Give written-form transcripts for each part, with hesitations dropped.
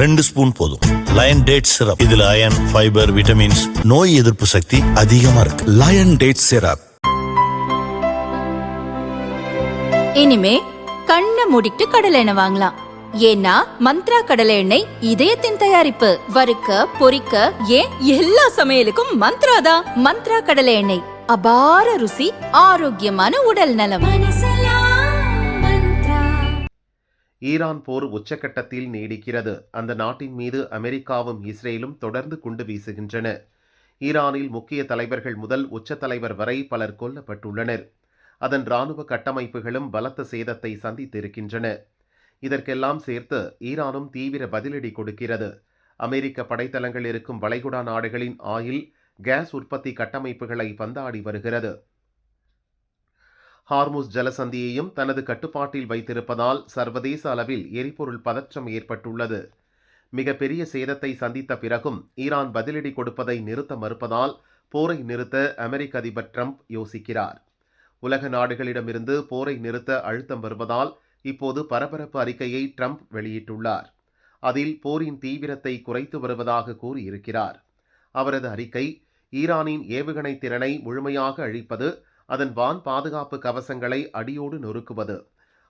2 spoon போதும். Lion date syrup. இதுல iron, fibre, vitamins, நோய் எதிர்ப்பு சக்தி அதிகமா இருக்கு. Lion date syrup. இனிமே கண்ணை மூடிட்டு கடலை எண்ணெய் வாங்கலாம். ஏன்னா மந்த்ரா கடலை எண்ணெய் இதயத்தின் தயாரிப்பு. வறுக்க, பொரிக்க, ஏன் எல்லா சமையலுக்கும் மந்த்ரா தான். மந்த்ரா கடலை எண்ணெய், அபார ருசி, ஆரோக்கியமான உடல் நலம். ஈரான் போர் உச்சக்கட்டத்தில் நீடிக்கிறது. அந்த நாட்டின் மீது அமெரிக்காவும் இஸ்ரேலும் தொடர்ந்து குண்டு வீசுகின்றன. ஈரானில் முக்கிய தலைவர்கள் முதல் உச்ச தலைவர் வரை பலர் கொல்லப்பட்டுள்ளனர். அதன் இராணுவ கட்டமைப்புகளும் பலத்த சேதத்தை சந்தித்திருக்கின்றன. இதற்கெல்லாம் சேர்த்து ஈரானும் தீவிர பதிலடி கொடுக்கிறது. அமெரிக்க படைத்தளங்கள் இருக்கும் வளைகுடா நாடுகளின் ஆயில், கேஸ் உற்பத்தி கட்டமைப்புகளை பந்தாடி வருகிறது. ஹார்முஸ் ஜலசந்தியையும் தனது கட்டுப்பாட்டில் வைத்திருப்பதால் சர்வதேச அளவில் எரிபொருள் பதற்றம் ஏற்பட்டுள்ளது. மிகப்பெரிய சேதத்தை சந்தித்த பிறகும் ஈரான் பதிலடி கொடுப்பதை நிறுத்த மறுப்பதால் போரை நிறுத்த அமெரிக்க அதிபர் ட்ரம்ப் யோசிக்கிறார். உலக நாடுகளிடமிருந்து போரை நிறுத்த அழுத்தம் வருவதால் இப்போது பரபரப்பு அறிக்கையை ட்ரம்ப் வெளியிட்டுள்ளார். அதில் போரின் தீவிரத்தை குறைத்து வருவதாக கூறியிருக்கிறார். அவரது அறிக்கை ஈரானின் ஏவுகணை திறனை முழுமையாக அழிப்பது, அதன் வான் பாதுகாப்பு கவசங்களை அடியோடு நொறுக்குவது,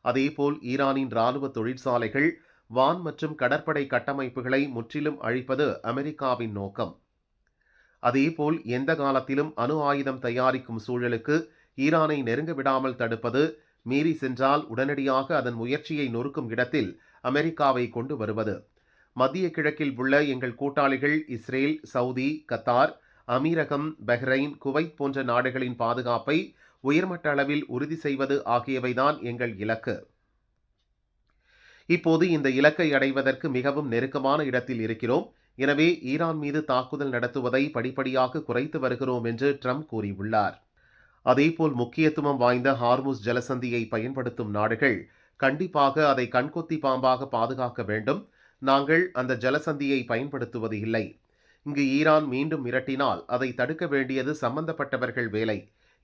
அதேபோல் ஈரானின் இராணுவ தொழிற்சாலைகள், வான் மற்றும் கடற்படை கட்டமைப்புகளை முற்றிலும் அழிப்பது அமெரிக்காவின் நோக்கம். அதேபோல் எந்த காலத்திலும் அணு ஆயுதம் தயாரிக்கும் சூழலுக்கு ஈரானை நெருங்க விடாமல் தடுப்பது, மீறி சென்றால் உடனடியாக அதன் முயற்சியை நொறுக்கும் இடத்தில் அமெரிக்காவை கொண்டு வருவது. மத்திய கிழக்கில் உள்ள எங்கள் கூட்டாளிகள் இஸ்ரேல், சவுதி, கத்தார், அமீரகம், பஹ்ரைன், குவைத் போன்ற நாடுகளின் பாதுகாப்பை உயர்மட்ட அளவில் உறுதி செய்வது ஆகியவைதான் எங்கள் இலக்கு. இப்போது இந்த இலக்கை அடைவதற்கு மிகவும் நெருக்கமான இடத்தில் இருக்கிறோம். எனவே ஈரான் மீது தாக்குதல் நடத்துவதை படிப்படியாக குறைத்து வருகிறோம் என்று ட்ரம்ப் கூறியுள்ளார். அதேபோல் முக்கியத்துவம் வாய்ந்த ஹார்முஸ் ஜலசந்தியை பயன்படுத்தும் நாடுகள் கண்டிப்பாக அதை கண்கொத்தி பாம்பாக பாதுகாக்க வேண்டும். நாங்கள் அந்த ஜலசந்தியை பயன்படுத்துவது இல்லை. இங்கு ஈரான் மீண்டும் மிரட்டினால் அதை தடுக்க வேண்டியது சம்பந்தப்பட்டவர்கள் வேலை.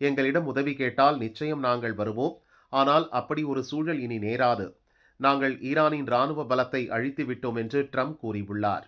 எங்களிடம் உதவி கேட்டால் நிச்சயம் நாங்கள் வருவோம். ஆனால் அப்படி ஒரு சூழல் இனி நேராது. நாங்கள் ஈரானின் இராணுவ பலத்தை அழித்து விட்டோம் என்று ட்ரம்ப் கூறியுள்ளார்.